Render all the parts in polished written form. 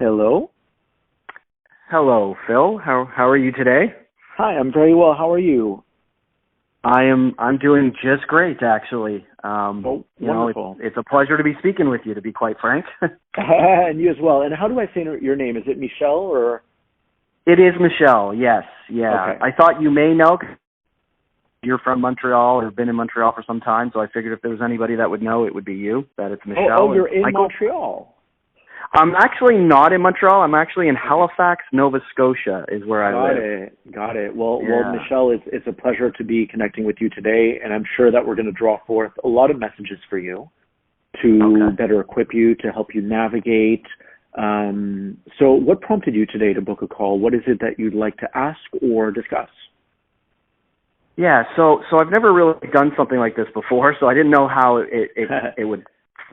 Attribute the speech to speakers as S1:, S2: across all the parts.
S1: Hello.
S2: Hello, Phil. How are you today?
S1: Hi, I'm very well. How are you?
S2: I'm doing just great, actually.
S1: Oh,
S2: You know,
S1: wonderful.
S2: it's a pleasure to be speaking with you, to be quite frank.
S1: And you as well. And how do I say your name? Is it Michelle or?
S2: It is Michelle. Yes, yeah.
S1: Okay.
S2: I thought you may know. 'Cause you're from Montreal or been in Montreal for some time, so I figured if there was anybody that would know, it would be you. That it's Michelle.
S1: Oh, you're
S2: And
S1: in Montreal.
S2: I'm actually not in Montreal. I'm actually in Halifax, Nova Scotia, is where I live.
S1: Got it. Well,
S2: Yeah.
S1: Michelle, it's a pleasure to be connecting with you today, and I'm sure that we're going to draw forth a lot of messages for you to
S2: Okay.
S1: better equip you, to help you navigate. So what prompted you today to book a call? What is it that you'd like to ask or discuss?
S2: Yeah, so I've never really done something like this before, so I didn't know how it would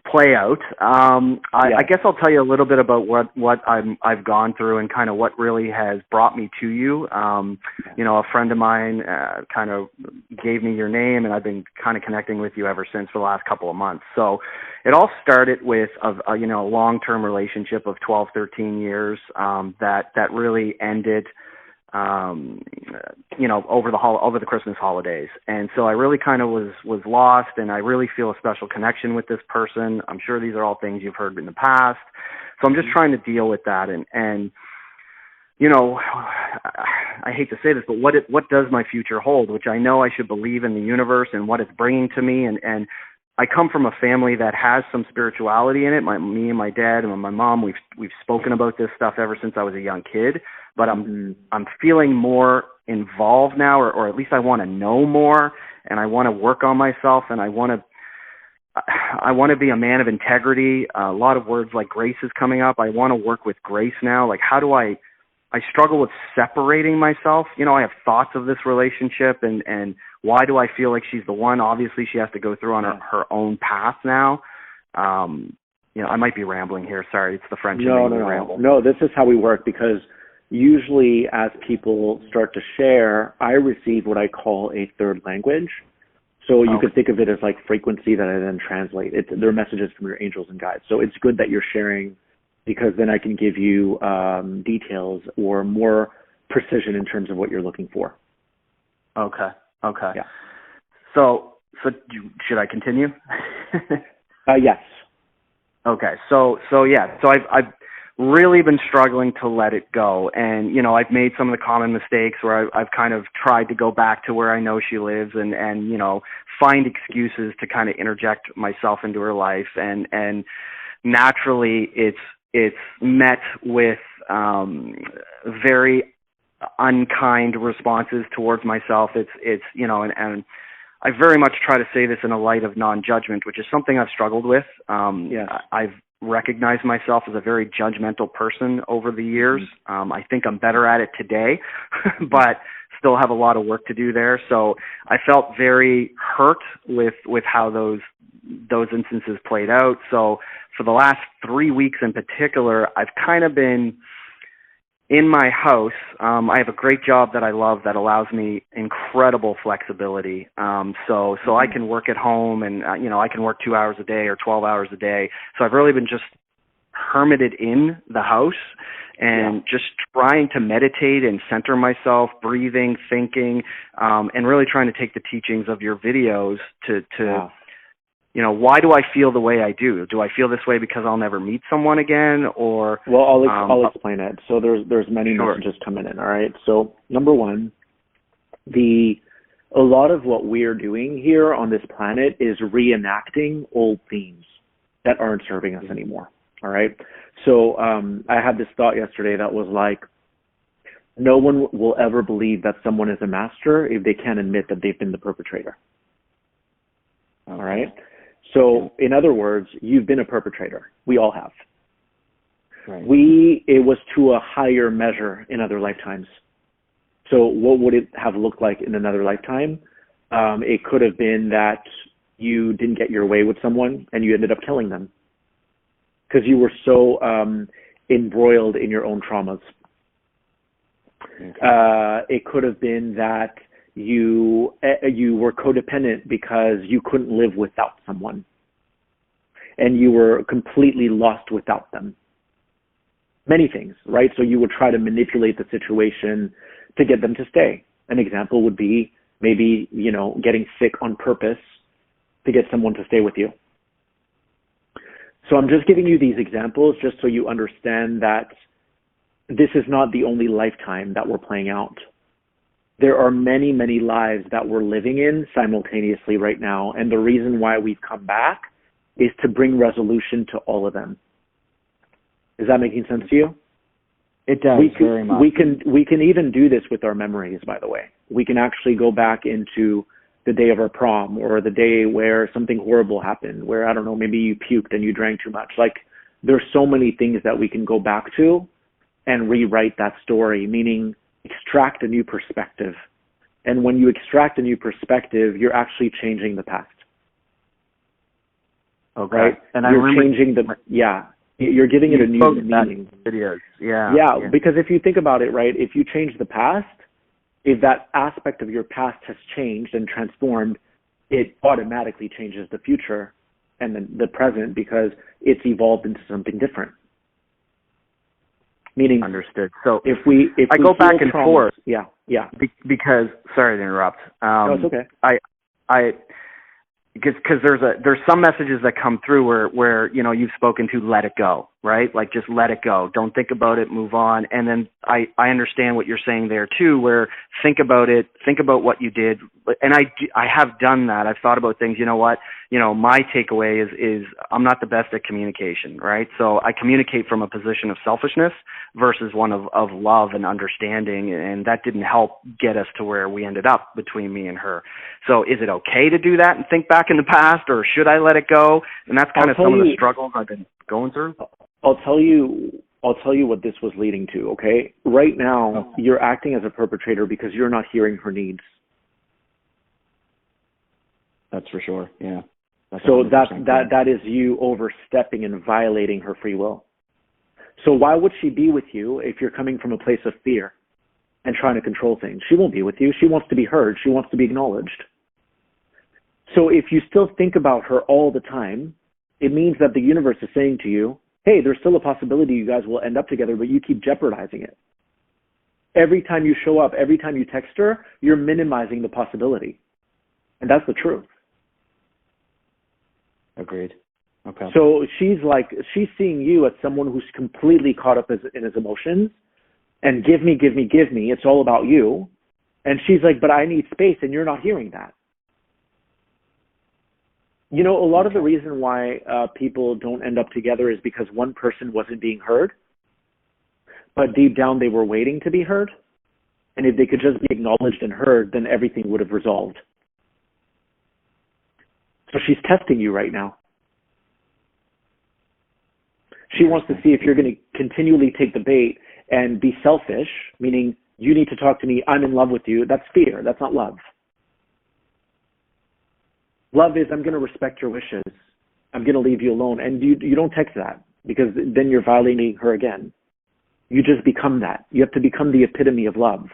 S2: play out. I guess I'll tell you a little bit about what I've gone through and kind of what really has brought me to you. You know, a friend of mine kind of gave me your name, and I've been kind of connecting with you ever since for the last couple of months. So it all started with a long-term relationship of 12, 13 years that really ended over the Christmas holidays. And so I really kind of was lost, and I really feel a special connection with this person. I'm sure these are all things you've heard in the past. So I'm just trying to deal with that. And you know, I hate to say this, but what does my future hold? Which I know I should believe in the universe and what it's bringing to me. And I come from a family that has some spirituality in it. Me and my dad and my mom, we've spoken about this stuff ever since I was a young kid. But I'm feeling more involved now, or at least I want to know more, and I want to work on myself, and I want to be a man of integrity. A lot of words like grace is coming up. I want to work with grace now. Like, how do I struggle with separating myself. You know, I have thoughts of this relationship, and why do I feel like she's the one? Obviously, she has to go through on her own path now. You know, I might be rambling here. Sorry, it's the French.
S1: No, this is how we work, because usually as people start to share, I receive what I call a third language. So you could think of it as like frequency that I then translate. They're messages from your angels and guides. So it's good that you're sharing, because then I can give you details or more precision in terms of what you're looking for.
S2: Okay.
S1: Yeah.
S2: So should I continue?
S1: Yes.
S2: Okay. So I've really been struggling to let it go. And, you know, I've made some of the common mistakes where I've kind of tried to go back to where I know she lives and you know, find excuses to kind of interject myself into her life. And naturally it's met with very unkind responses towards myself. It's you know, and I very much try to say this in a light of non-judgment, which is something I've struggled with.
S1: Yes.
S2: I've recognized myself as a very judgmental person over the years. I think I'm better at it today, but still have a lot of work to do there. So I felt very hurt with how those instances played out. So for the last 3 weeks in particular, I've kind of been in my house. I have a great job that I love that allows me incredible flexibility. So I can work at home, and you know, I can work 2 hours a day or 12 hours a day. So I've really been just hermited in the house and just trying to meditate and center myself, breathing, thinking, and really trying to take the teachings of your videos to you know, why do I feel the way I do? Do I feel this way because I'll never meet someone again, or?
S1: Well, I'll explain it. So there's many messages coming in. All right. So number one, a lot of what we're doing here on this planet is reenacting old themes that aren't serving us anymore. All right. So I had this thought yesterday that was like, no one will ever believe that someone is a master if they can't admit that they've been the perpetrator. All right. So, in other words, you've been a perpetrator. We all have.
S2: Right.
S1: It was to a higher measure in other lifetimes. So what would it have looked like in another lifetime? It could have been that you didn't get your way with someone and you ended up killing them because you were so embroiled in your own traumas. Okay. It could have been that you were codependent because you couldn't live without someone and you were completely lost without them. Many things, right? So you would try to manipulate the situation to get them to stay. An example would be maybe, getting sick on purpose to get someone to stay with you. So I'm just giving you these examples just so you understand that this is not the only lifetime that we're playing out. There are many, many lives that we're living in simultaneously right now. And the reason why we've come back is to bring resolution to all of them. Is that making sense to you?
S2: It does, very much.
S1: We can even do this with our memories, by the way. We can actually go back into the day of our prom, or the day where something horrible happened, where, I don't know, maybe you puked and you drank too much. Like, there's so many things that we can go back to and rewrite that story, meaning extract a new perspective. And when you extract a new perspective, you're actually changing the past.
S2: Okay.
S1: Right?
S2: And
S1: you're changing you're giving it a new meaning.
S2: It is. Yeah.
S1: Yeah, because if you think about it, right, if you change the past, if that aspect of your past has changed and transformed, it automatically changes the future and the present, because it's evolved into something different. Meaning,
S2: understood. So
S1: if we
S2: go back and forth,
S1: because
S2: sorry to interrupt.
S1: No, it's okay.
S2: Because there's some messages that come through where you've spoken to let it go, right? Like, just let it go. Don't think about it, move on. And then I understand what you're saying there too, where think about it, think about what you did. And I have done that. I've thought about things. You know what? My takeaway is I'm not the best at communication, right? So I communicate from a position of selfishness versus one of love and understanding, and that didn't help get us to where we ended up between me and her. So is it okay to do that and think back in the past, or should I let it go? And that's kind of some of the struggles I've been going through.
S1: I'll tell you what this was leading to, okay? Right now, You're acting as a perpetrator because you're not hearing her needs.
S2: That's for sure, yeah.
S1: So that is you overstepping and violating her free will. So why would she be with you if you're coming from a place of fear and trying to control things? She won't be with you. She wants to be heard. She wants to be acknowledged. So if you still think about her all the time, it means that the universe is saying to you, hey, there's still a possibility you guys will end up together, but you keep jeopardizing it. Every time you show up, every time you text her, you're minimizing the possibility. And that's the truth.
S2: Agreed. Okay.
S1: So she's seeing you as someone who's completely caught up in his emotions and give me. It's all about you. And she's like, but I need space, and you're not hearing that. A lot of the reason why people don't end up together is because one person wasn't being heard, but deep down they were waiting to be heard. And if they could just be acknowledged and heard, then everything would have resolved. So she's testing you right now. She wants to see if you're going to continually take the bait and be selfish, meaning you need to talk to me, I'm in love with you. That's fear. That's not love. Love is, I'm going to respect your wishes. I'm going to leave you alone. And you don't text that, because then you're violating her again. You just become that. You have to become the epitome of love.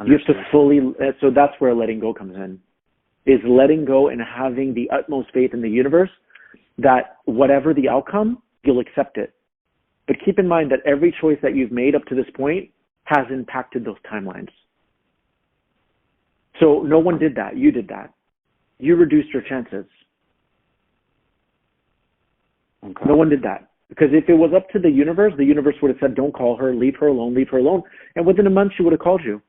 S2: Understood.
S1: You have to fully, so that's where letting go comes in, is letting go and having the utmost faith in the universe that whatever the outcome, you'll accept it. But keep in mind that every choice that you've made up to this point has impacted those timelines. So no one did that. You did that. You reduced your chances.
S2: Okay.
S1: No one did that. Because if it was up to the universe would have said, don't call her, leave her alone. And within a month, she would have called you.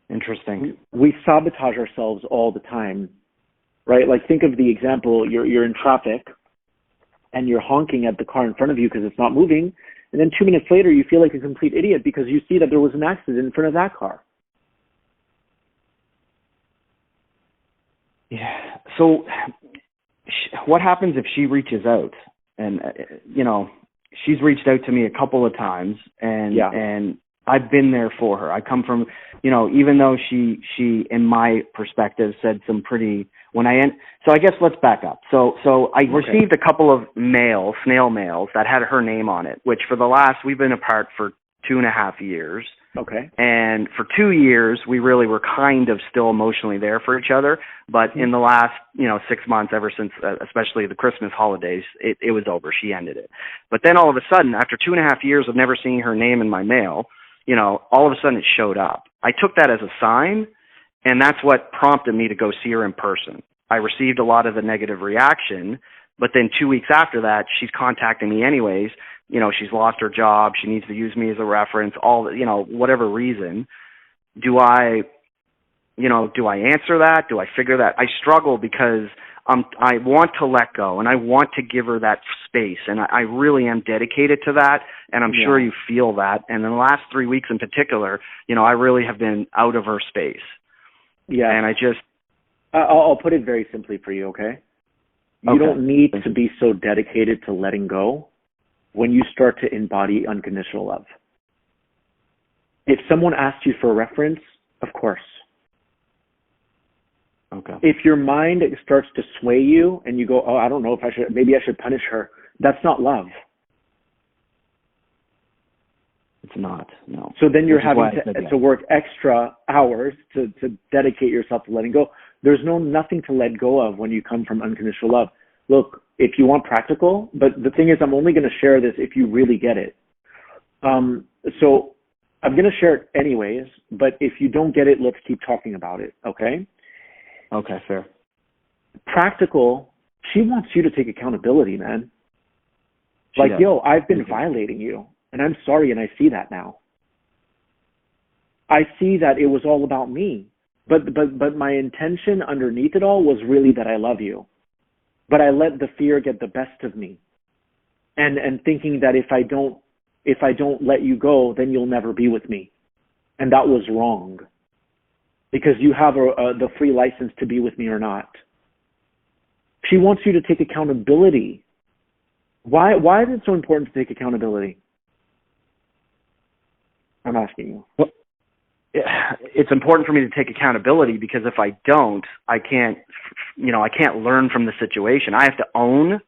S2: Interesting.
S1: We sabotage ourselves all the time, right? Like, think of the example, you're in traffic and you're honking at the car in front of you because it's not moving. And then 2 minutes later, you feel like a complete idiot because you see that there was an accident in front of that car.
S2: Yeah. So what happens if she reaches out? And, she's reached out to me a couple of times, and I've been there for her. I come from, even though she, in my perspective, said some pretty, so I guess let's back up. So I received a couple of snail mails that had her name on it, which we've been apart for 2.5 years.
S1: Okay.
S2: And for 2 years, we really were kind of still emotionally there for each other. But in the last, 6 months, ever since, especially the Christmas holidays, it was over. She ended it. But then all of a sudden, after 2.5 years of never seeing her name in my mail, all of a sudden it showed up. I took that as a sign, and that's what prompted me to go see her in person. I received a lot of the negative reaction, but then 2 weeks after that, she's contacting me anyways. She's lost her job. She needs to use me as a reference, whatever reason. Do I answer that? Do I figure that? I struggle because I want to let go and I want to give her that space. And I really am dedicated to that. And I'm sure you feel that. And in the last 3 weeks in particular, I really have been out of her space.
S1: Yeah.
S2: And
S1: I'll put it very simply for you, okay? You don't need to be so dedicated to letting go when you start to embody unconditional love. If someone asks you for a reference, of course.
S2: Okay.
S1: If your mind starts to sway you and you go, oh, I don't know if maybe I should punish her, that's not love.
S2: It's not, no.
S1: So then you're having to work extra hours to dedicate yourself to letting go. There's nothing to let go of when you come from unconditional love. Look, if you want practical, but the thing is, I'm only going to share this if you really get it. So I'm going to share it anyways, but if you don't get it, let's keep talking about it, okay?
S2: Okay, fair.
S1: Practical, she wants you to take accountability, man. Like, yo, I've been violating you, and I'm sorry, and I see that now. I see that it was all about me, but my intention underneath it all was really that I love you. But I let the fear get the best of me, and thinking that if I don't let you go, then you'll never be with me, and that was wrong, because you have the free license to be with me or not. She wants you to take accountability. Why is it so important to take accountability? I'm asking you.
S2: Well, it's important for me to take accountability because if I don't, I can't learn from the situation. I have to own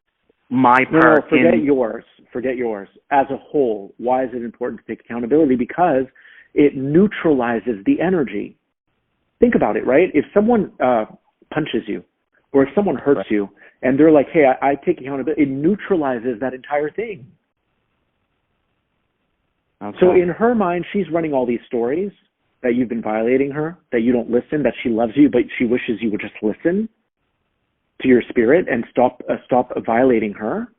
S2: my part.
S1: Forget yours. As a whole, why is it important to take accountability? Because it neutralizes the energy. Think about it, right? If someone punches you or if someone hurts you and they're like, hey, I take accountability, it neutralizes that entire thing. Okay. So in her mind, she's running all these stories that you've been violating her, that you don't listen, that she loves you, but she wishes you would just listen to your spirit and stop violating her.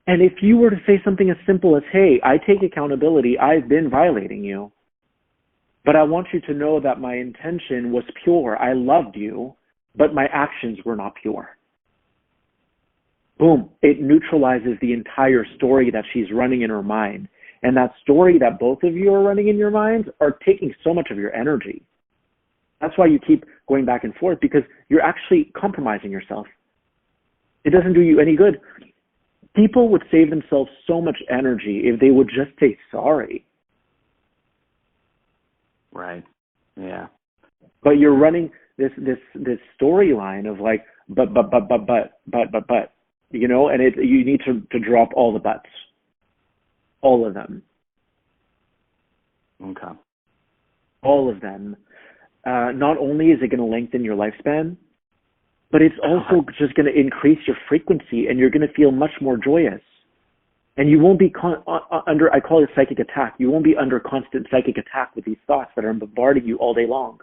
S1: And if you were to say something as simple as, hey, I take accountability, I've been violating you, but I want you to know that my intention was pure. I loved you, but my actions were not pure. Boom. It neutralizes the entire story that she's running in her mind. And that story that both of you are running in your minds are taking so much of your energy. That's why you keep going back and forth, because you're actually compromising yourself. It doesn't do you any good. People would save themselves so much energy if they would just say sorry.
S2: Right. Yeah.
S1: But you're running this storyline of like, but, and you need to drop all the buts. All of them.
S2: Okay.
S1: All of them. Not only is it going to lengthen your lifespan, but it's also just going to increase your frequency, and you're going to feel much more joyous. And you won't be under, I call it psychic attack. You won't be under constant psychic attack with these thoughts that are bombarding you all day long.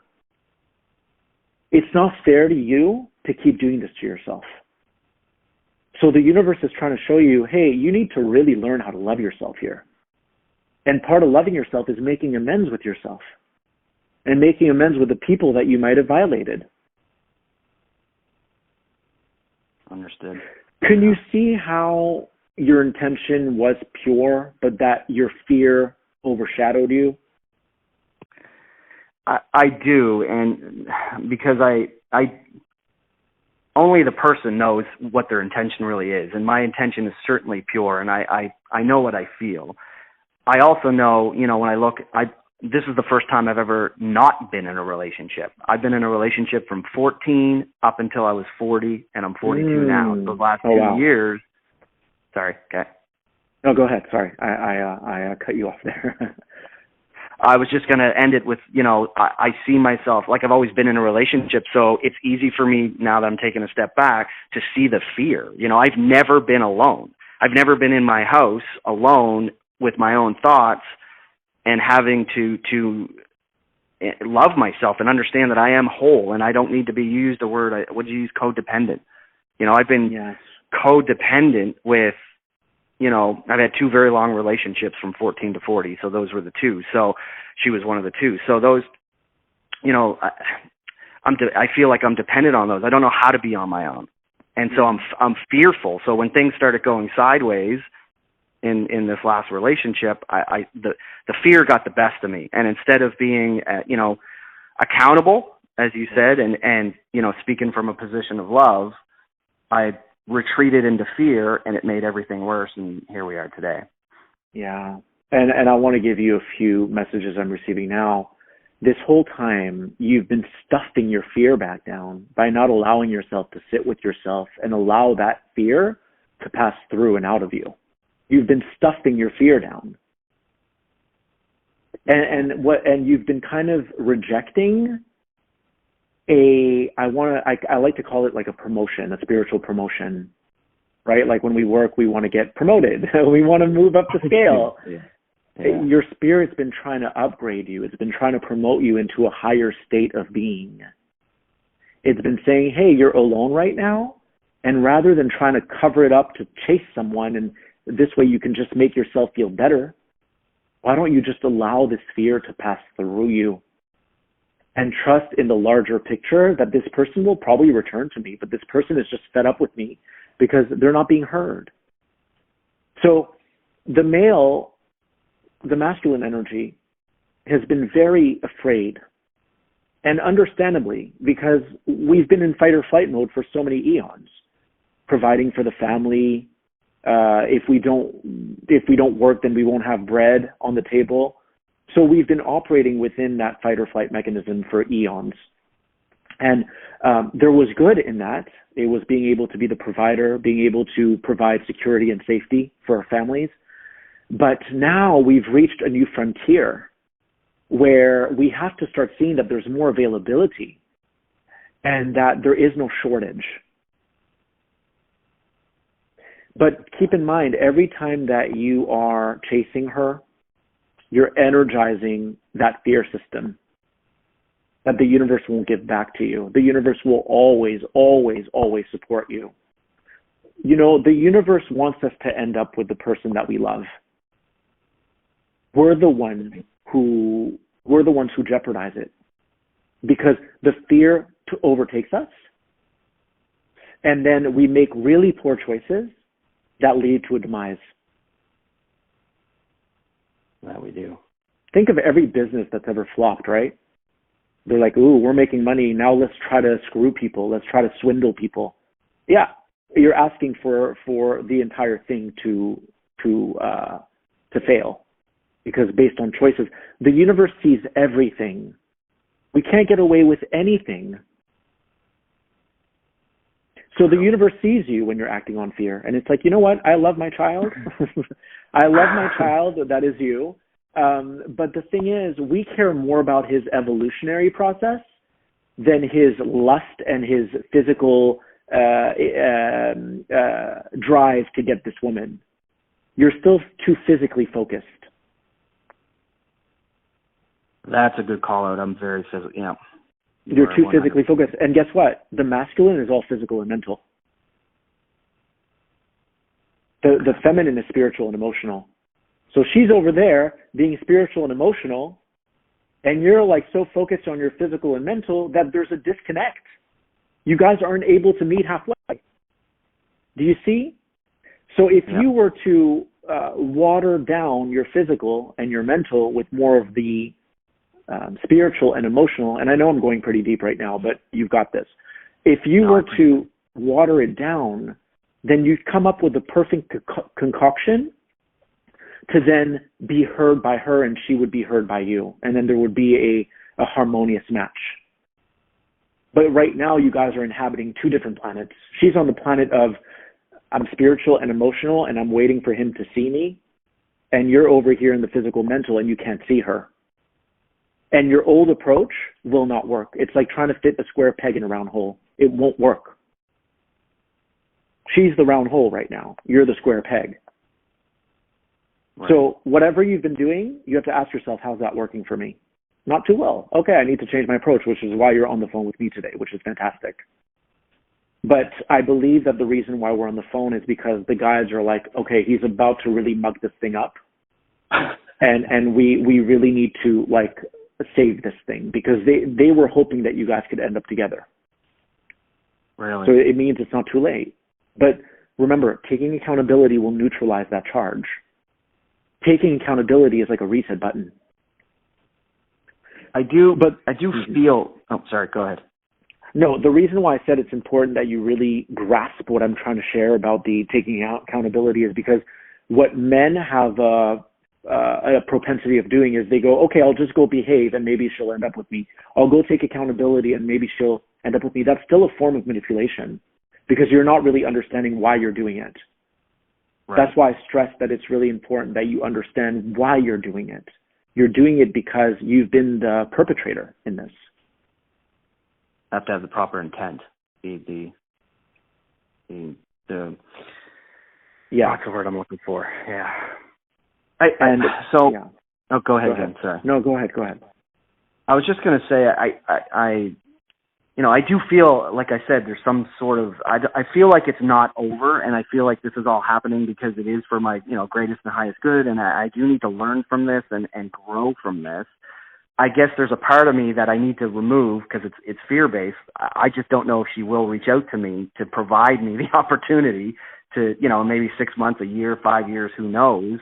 S1: It's not fair to you to keep doing this to yourself. So the universe is trying to show you, hey, you need to really learn how to love yourself here. And part of loving yourself is making amends with yourself and making amends with the people that you might have violated.
S2: Understood.
S1: Can you see how your intention was pure, but that your fear overshadowed you?
S2: I do, and because I only the person knows what their intention really is, and my intention is certainly pure, and I know what I feel. I also know, when I look, this is the first time I've ever not been in a relationship. I've been in a relationship from 14 up until I was 40, and I'm 42 now. So the last 2 years. Sorry. Okay.
S1: No, go ahead. Sorry, I cut you off there.
S2: I was just going to end it with, I see myself like I've always been in a relationship. So it's easy for me now that I'm taking a step back to see the fear. I've never been alone. I've never been in my house alone with my own thoughts and having to love myself and understand that I am whole and I don't need to be used a word. Would you use codependent? I've been
S1: Yes.
S2: codependent with, I've had two very long relationships from 14 to 40. So those were the two. So she was one of the two. So those, I feel like I'm dependent on those. I don't know how to be on my own. And so I'm fearful. So when things started going sideways in this last relationship, the fear got the best of me. And instead of being, accountable, as you said, and speaking from a position of love, I retreated into fear, and it made everything worse, and here we are today.
S1: Yeah. And I want to give you a few messages I'm receiving now. This whole time, you've been stuffing your fear back down by not allowing yourself to sit with yourself and allow that fear to pass through and out of you. You've been stuffing your fear down. And you've been kind of rejecting I like to call it like a promotion, a spiritual promotion, right? Like when we work, we want to get promoted. We want to move up the scale. Yeah. Your spirit's been trying to upgrade you. It's been trying to promote you into a higher state of being. It's been saying, hey, you're alone right now. And rather than trying to cover it up to chase someone and this way you can just make yourself feel better, why don't you just allow this fear to pass through you? And trust in the larger picture that this person will probably return to me, but this person is just fed up with me because they're not being heard. So the masculine energy has been very afraid, and understandably, because we've been in fight or flight mode for so many eons, providing for the family. If we don't work, then we won't have bread on the table. So we've been operating within that fight or flight mechanism for eons. And there was good in that. It was being able to be the provider, being able to provide security and safety for our families. But now we've reached a new frontier where we have to start seeing that there's more availability and that there is no shortage. But keep in mind, every time that you are chasing her, you're energizing that fear system that the universe won't give back to you. The universe will always, always, always support you. The universe wants us to end up with the person that we love. We're the ones who jeopardize it because the fear overtakes us, and then we make really poor choices that lead to a demise.
S2: That we do.
S1: Think of every business that's ever flopped, right? They're like, ooh, we're making money. Now let's try to screw people. Let's try to swindle people. Yeah, you're asking for the entire thing to fail because based on choices. The universe sees everything. We can't get away with anything. So the universe sees you when you're acting on fear. And it's like, you know what? I love my child. I love my child. That is you. But the thing is, we care more about his evolutionary process than his lust and his physical drive to get this woman. You're still too physically focused.
S2: That's a good call out. I'm very physical. Yeah.
S1: You're too physically focused. And guess what? The masculine is all physical and mental. The feminine is spiritual and emotional. So she's over there being spiritual and emotional, and you're like so focused on your physical and mental that there's a disconnect. You guys aren't able to meet halfway. Do you see? So if you were to water down your physical and your mental with more of the spiritual and emotional, and I know I'm going pretty deep right now, but you've got this. If you were to water it down, then you'd come up with the perfect concoction to then be heard by her and she would be heard by you. And then there would be a harmonious match. But right now you guys are inhabiting two different planets. She's on the planet of I'm spiritual and emotional, and I'm waiting for him to see me. And you're over here in the physical mental, and you can't see her. And your old approach will not work. It's like trying to fit a square peg in a round hole. It won't work. She's the round hole right now. You're the square peg. Right. So whatever you've been doing, you have to ask yourself, how's that working for me? Not too well. Okay, I need to change my approach, which is why you're on the phone with me today, which is fantastic. But I believe that the reason why we're on the phone is because the guys are like, okay, he's about to really mug this thing up. and we really need to like save this thing, because they were hoping that you guys could end up together.
S2: Really?
S1: So it means it's not too late. But remember, taking accountability will neutralize that charge. Taking accountability is like a reset button.
S2: I do feel, oh, sorry, go ahead.
S1: No, the reason why I said it's important that you really grasp what I'm trying to share about the taking accountability is because what men have a propensity of doing is they go, okay, I'll just go behave and maybe she'll end up with me. I'll go take accountability and maybe she'll end up with me. That's still a form of manipulation because you're not really understanding why you're doing it. Right. That's why I stress that it's really important that you understand why you're doing it. You're doing it because you've been the perpetrator in this.
S2: Have to have the proper intent. The
S1: yeah,
S2: that's the word I'm looking for. Yeah. Oh, go ahead, Jen. Sorry.
S1: No, go ahead.
S2: I was just going to say, I do feel, like I said, there's some sort of, I feel like it's not over, and I feel like this is all happening because it is for my, greatest and highest good, and I do need to learn from this and grow from this. I guess there's a part of me that I need to remove because it's fear-based. I just don't know if she will reach out to me to provide me the opportunity to, maybe 6 months, a year, 5 years, who knows.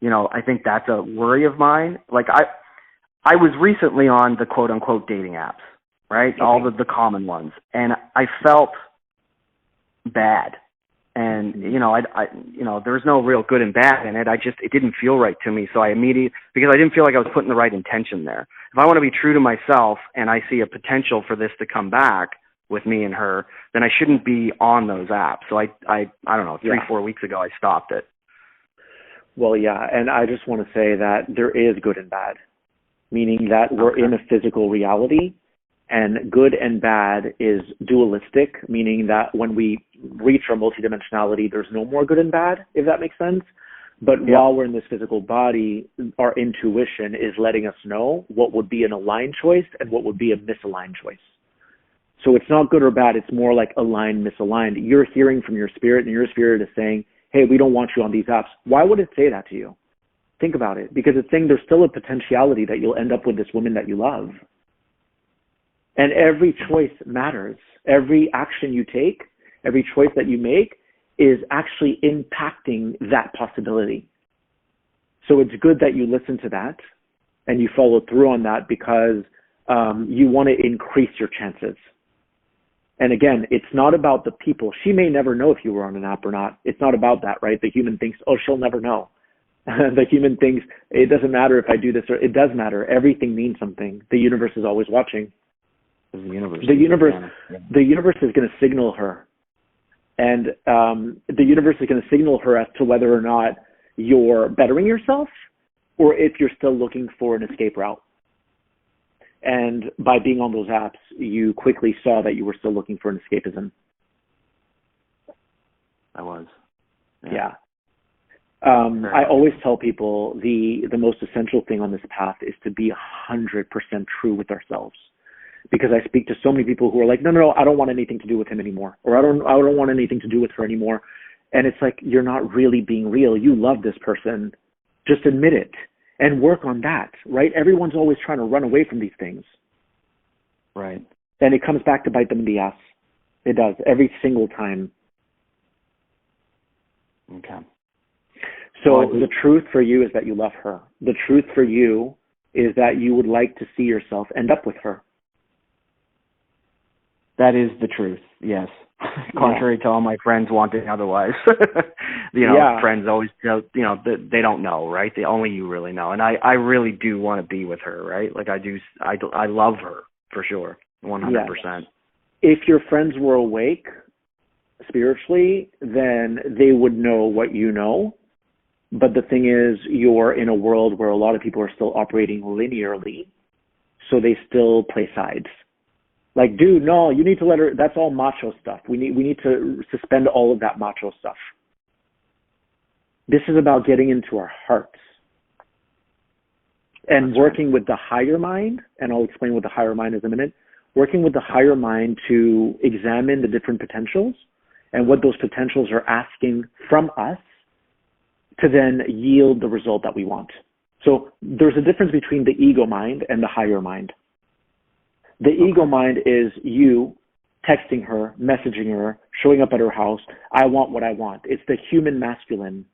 S2: I think that's a worry of mine. Like I was recently on the quote-unquote dating apps, right? Okay. All the common ones. And I felt bad. And, there's no real good and bad in it. It didn't feel right to me. So because I didn't feel like I was putting the right intention there. If I want to be true to myself and I see a potential for this to come back with me and her, then I shouldn't be on those apps. So I don't know, 3-4 weeks ago, I stopped it.
S1: Well, yeah. And I just want to say that there is good and bad, meaning that we're in a physical reality. And good and bad is dualistic, meaning that when we reach our multidimensionality, there's no more good and bad, if that makes sense. But while we're in this physical body, our intuition is letting us know what would be an aligned choice and what would be a misaligned choice. So it's not good or bad. It's more like aligned, misaligned. You're hearing from your spirit, and your spirit is saying, hey, we don't want you on these apps. Why would it say that to you? Think about it. Because it's saying there's still a potentiality that you'll end up with this woman that you love. And every choice matters. Every action you take, every choice that you make is actually impacting that possibility. So it's good that you listen to that and you follow through on that because you want to increase your chances. And again, it's not about the people. She may never know if you were on an app or not. It's not about that, right? The human thinks, oh, she'll never know. The human thinks, it doesn't matter if I do this, or it does matter. Everything means something. The universe is always watching. The universe is going to signal her, and the universe is going to signal her as to whether or not you're bettering yourself or if you're still looking for an escape route. And by being on those apps, you quickly saw that you were still looking for an escapism.
S2: I was.
S1: Yeah. I always tell people the most essential thing on this path is to be 100% true with ourselves. Because I speak to so many people who are like, no, I don't want anything to do with him anymore, or I don't want anything to do with her anymore. And it's like, you're not really being real. You love this person. Just admit it and work on that, right? Everyone's always trying to run away from these things.
S2: Right.
S1: And it comes back to bite them in the ass. It does, every single time.
S2: Okay.
S1: So the truth for you is that you love her. The truth for you is that you would like to see yourself end up with her.
S2: That is the truth, yes. Contrary to all my friends wanting otherwise. Friends always, they don't know, right? Only you really know. And I really do want to be with her, right? Like I love her, for sure, 100%.
S1: Yes. If your friends were awake, spiritually, then they would know what you know. But the thing is, you're in a world where a lot of people are still operating linearly, so they still play sides. Like, dude, no, you need to let her. That's all macho stuff. We need to suspend all of that macho stuff. This is about getting into our hearts and working with the higher mind. And I'll explain what the higher mind is in a minute. Working with the higher mind to examine the different potentials and what those potentials are asking from us to then yield the result that we want. So there's a difference between the ego mind and the higher mind. The ego mind is you texting her, messaging her, showing up at her house. I want what I want. It's the human masculine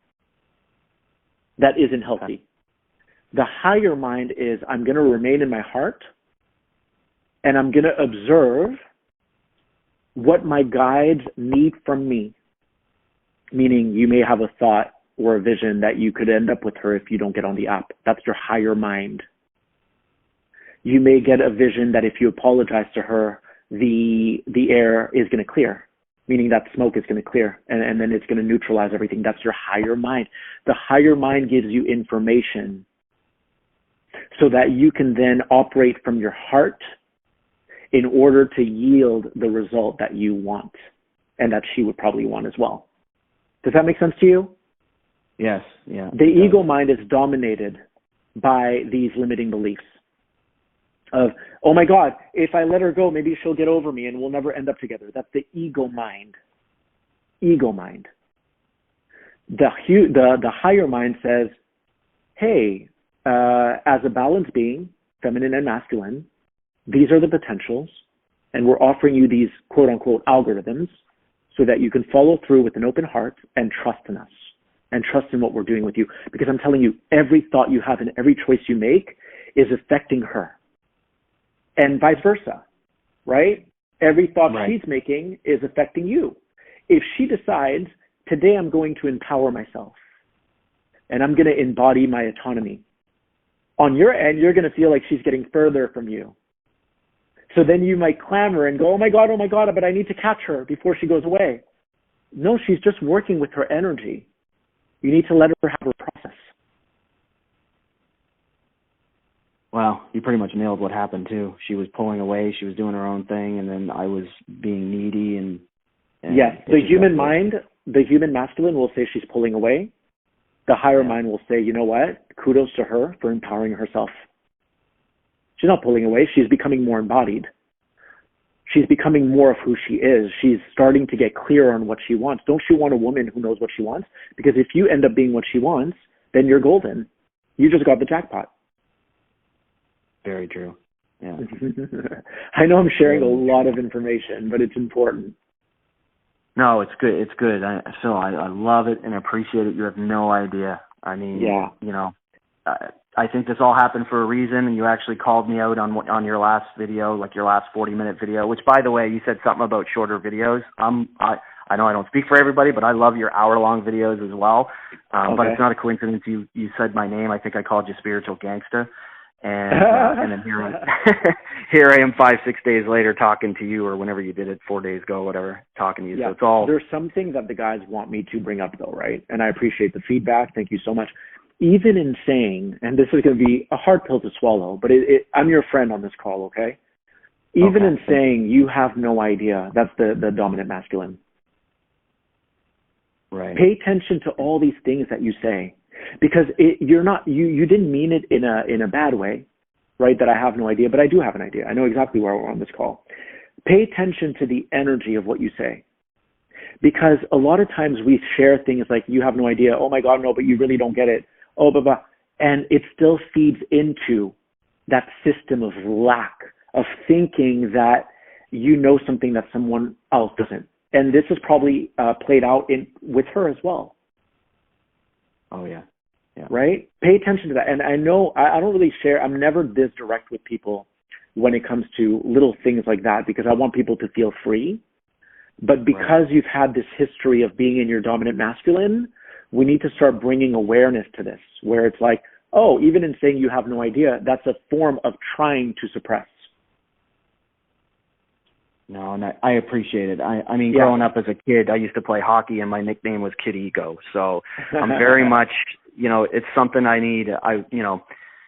S1: that isn't healthy. The higher mind is I'm going to remain in my heart and I'm going to observe what my guides need from me. Meaning you may have a thought or a vision that you could end up with her if you don't get on the app. That's your higher mind. You may get a vision that if you apologize to her, the air is going to clear, meaning that smoke is going to clear, and then it's going to neutralize everything. That's your higher mind. The higher mind gives you information so that you can then operate from your heart in order to yield the result that you want and that she would probably want as well. Does that make sense to you?
S2: Yes, yeah.
S1: The ego mind is dominated by these limiting beliefs of, oh my God, if I let her go, maybe she'll get over me and we'll never end up together. That's the ego mind. Ego mind. The higher mind says, hey, as a balanced being, feminine and masculine, these are the potentials, and we're offering you these quote unquote algorithms so that you can follow through with an open heart and trust in us and trust in what we're doing with you. Because I'm telling you, every thought you have and every choice you make is affecting her. And vice versa, right? Every thought she's making is affecting you. If she decides, today I'm going to empower myself and I'm going to embody my autonomy, on your end, you're going to feel like she's getting further from you. So then you might clamor and go, oh my God, but I need to catch her before she goes away. No, she's just working with her energy. You need to let her have her process.
S2: Wow, you pretty much nailed what happened too. She was pulling away, she was doing her own thing, and then I was being needy and
S1: yes, the human mind, the human masculine will say she's pulling away. The higher mind will say, you know what? Kudos to her for empowering herself. She's not pulling away, she's becoming more embodied. She's becoming more of who she is. She's starting to get clear on what she wants. Don't you want a woman who knows what she wants? Because if you end up being what she wants, then you're golden. You just got the jackpot.
S2: Very true. Yeah.
S1: I know I'm sharing a lot of information, but it's important.
S2: No, it's good. It's good. Phil, I love it and appreciate it. You have no idea. I mean, you know, I think this all happened for a reason, and you actually called me out on your last video, like your last 40-minute video, which, by the way, you said something about shorter videos. I know I don't speak for everybody, but I love your hour-long videos as well. But it's not a coincidence you said my name. I think I called you Spiritual Gangsta. And then here I am 5-6 days later talking to you, or whenever you did it, 4 days ago, whatever, talking to you.
S1: Yeah.
S2: So it's all.
S1: There's something that the guys want me to bring up though, right? And I appreciate the feedback. Thank you so much. Even in saying, and this is going to be a hard pill to swallow, but I'm your friend on this call, okay? Even in saying you have no idea, that's the dominant masculine.
S2: Right.
S1: Pay attention to all these things that you say. Because you didn't mean it in a bad way, right? That I have no idea, but I do have an idea. I know exactly where we're on this call. Pay attention to the energy of what you say. Because a lot of times we share things like, you have no idea, oh my God, no, but you really don't get it, oh, blah, blah. And it still feeds into that system of lack, of thinking that you know something that someone else doesn't. And this is probably played out with her as well.
S2: Oh, yeah. Yeah.
S1: Right? Pay attention to that. And I know I don't really share, I'm never this direct with people when it comes to little things like that, because I want people to feel free. But because you've had this history of being in your dominant masculine, we need to start bringing awareness to this, where it's like, oh, even in saying you have no idea, that's a form of trying to suppress.
S2: No, and I appreciate it. I mean, growing up as a kid, I used to play hockey, and my nickname was Kid Ego. So I'm very much, it's something I need.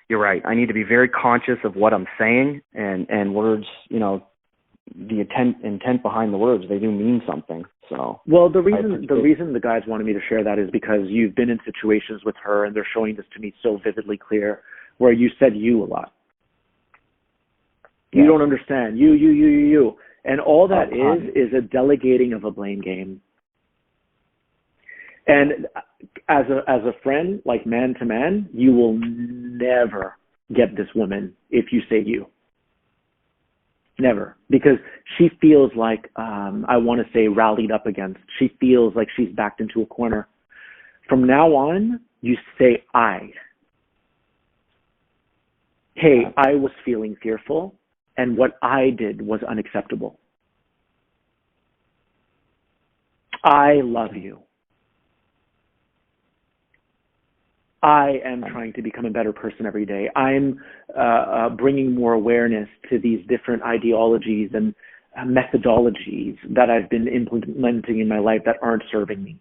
S2: You're right. I need to be very conscious of what I'm saying, and words, the intent behind the words, they do mean something. So
S1: well, the reason the guys wanted me to share that is because you've been in situations with her, and they're showing this to me so vividly clear, where you said you a lot. You don't understand. You. And all that is a delegating of a blame game. And as a friend, like man to man, you will never get this woman if you say you. Never. Because she feels like, I want to say rallied up against. She feels like she's backed into a corner. From now on, you say I. Hey, I was feeling fearful, and what I did was unacceptable. I love you. I am trying to become a better person every day. I'm bringing more awareness to these different ideologies and methodologies that I've been implementing in my life that aren't serving me.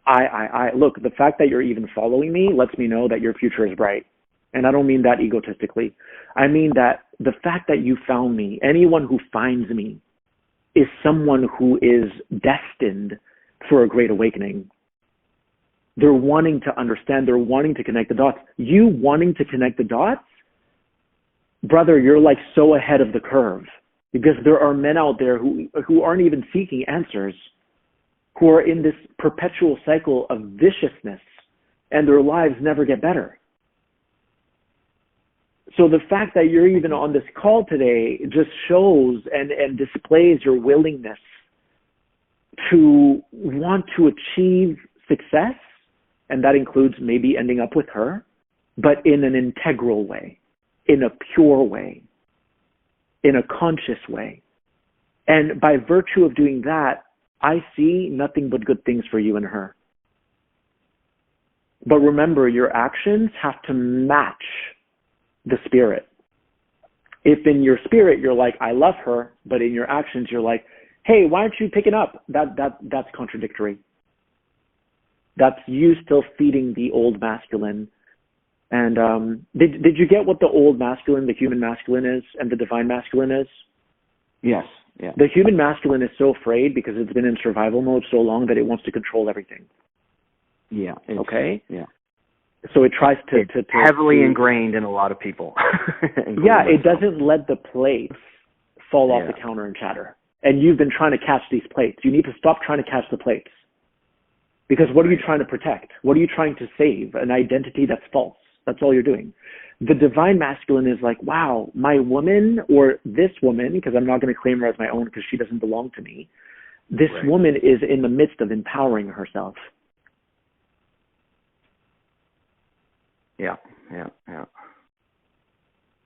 S1: I look, the fact that you're even following me lets me know that your future is bright. And I don't mean that egotistically. I mean that the fact that you found me, anyone who finds me, is someone who is destined for a great awakening. They're wanting to understand. They're wanting to connect the dots. You wanting to connect the dots, brother, you're like so ahead of the curve, because there are men out there who aren't even seeking answers, who are in this perpetual cycle of viciousness, and their lives never get better. So the fact that you're even on this call today just shows and displays your willingness to want to achieve success, and that includes maybe ending up with her, but in an integral way, in a pure way, in a conscious way. And by virtue of doing that, I see nothing but good things for you and her. But remember, your actions have to match the spirit. If in your spirit you're like, I love her, but in your actions you're like, hey, why aren't you picking up? That's contradictory. That's you still feeding the old masculine. And did you get what the old masculine, the human masculine is, and the divine masculine is?
S2: Yes. Yeah.
S1: The human masculine is so afraid because it's been in survival mode so long that it wants to control everything.
S2: Yeah.
S1: Okay?
S2: Yeah.
S1: So it tries to
S2: heavily ingrained in a lot of people.
S1: Yeah, it doesn't let the plates fall off the counter and shatter. And you've been trying to catch these plates. You need to stop trying to catch the plates. Because what are you trying to protect? What are you trying to save? An identity that's false. That's all you're doing. The divine masculine is like, wow, my woman, or this woman, because I'm not going to claim her as my own because she doesn't belong to me. This woman is in the midst of empowering herself.
S2: Yeah.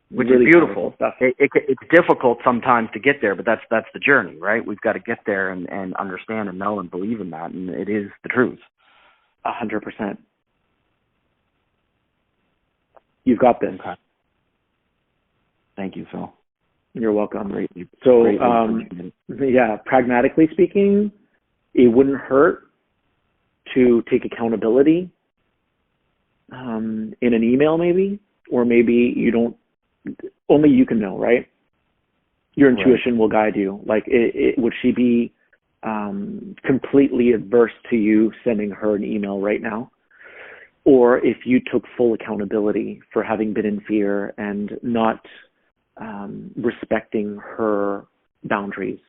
S2: Which
S1: really
S2: is beautiful.
S1: Stuff.
S2: It's difficult sometimes to get there, but that's the journey, right? We've got to get there and understand and know and believe in that, and it is the truth.
S1: 100%. You've got this.
S2: Okay. Thank you, Phil.
S1: You're welcome.
S2: Greatly,
S1: so,
S2: greatly
S1: pragmatically speaking, it wouldn't hurt to take accountability in an email maybe, or maybe you don't, only you can know, right? Your intuition will guide you. Like, would she be completely adverse to you sending her an email right now? Or if you took full accountability for having been in fear and not respecting her boundaries,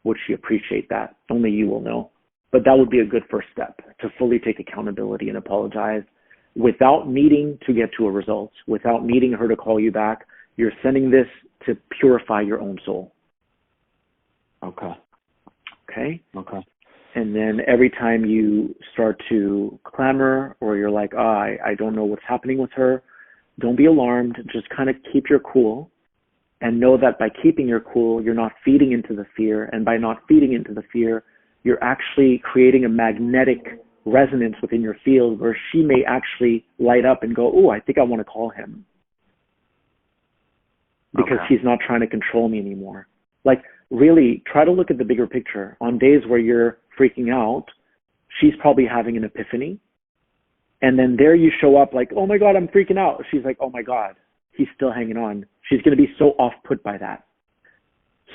S1: would she appreciate that? Only you will know. But that would be a good first step, to fully take accountability and apologize without needing to get to a result, without needing her to call you back. You're sending this to purify your own soul.
S2: Okay.
S1: And then every time you start to clamor, or you're like, I don't know what's happening with her, don't be alarmed. Just kind of keep your cool, and know that by keeping your cool, you're not feeding into the fear. And by not feeding into the fear, you're actually creating a magnetic resonance within your field where she may actually light up and go, oh, I think I want to call him. Because he's not trying to control me anymore. Like, really try to look at the bigger picture. On days where you're freaking out, she's probably having an epiphany. And then there you show up like, oh my God, I'm freaking out. She's like, oh my God, he's still hanging on. She's going to be so off put by that.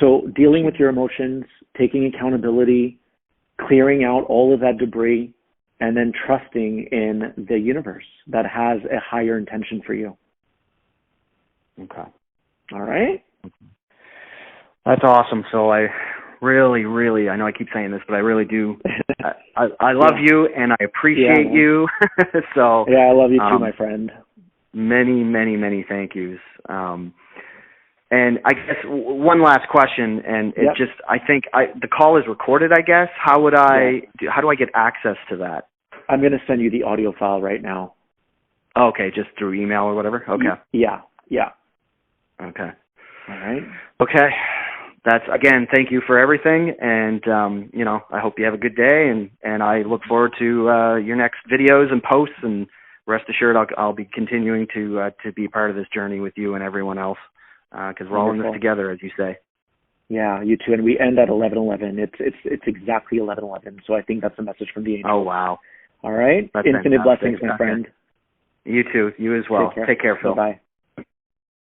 S1: So dealing with your emotions, taking accountability, clearing out all of that debris, and then trusting in the universe that has a higher intention for you.
S2: Okay.
S1: All right.
S2: That's awesome. So I really, I know I keep saying this, but I really do. I love you and I appreciate you. So
S1: yeah, I love you too, my friend.
S2: Many thank yous. And I guess one last question, and it just, I think the call is recorded, I guess. How do I get access to that?
S1: I'm going to send you the audio file right now.
S2: Okay, just through email or whatever? Okay.
S1: Yeah.
S2: Okay.
S1: All right.
S2: Okay. That's, again, thank you for everything, and, I hope you have a good day, and I look forward to your next videos and posts, and rest assured I'll be continuing to be part of this journey with you and everyone else, because we're all in this together, as you say.
S1: Yeah, you too, and we end at 11:11. It's exactly 11:11, so I think that's a message from the angels.
S2: Oh, wow.
S1: All right?
S2: That's
S1: Infinite
S2: fantastic.
S1: blessings, my friend.
S2: You too. You as well. Take care, Phil.
S1: Bye-bye.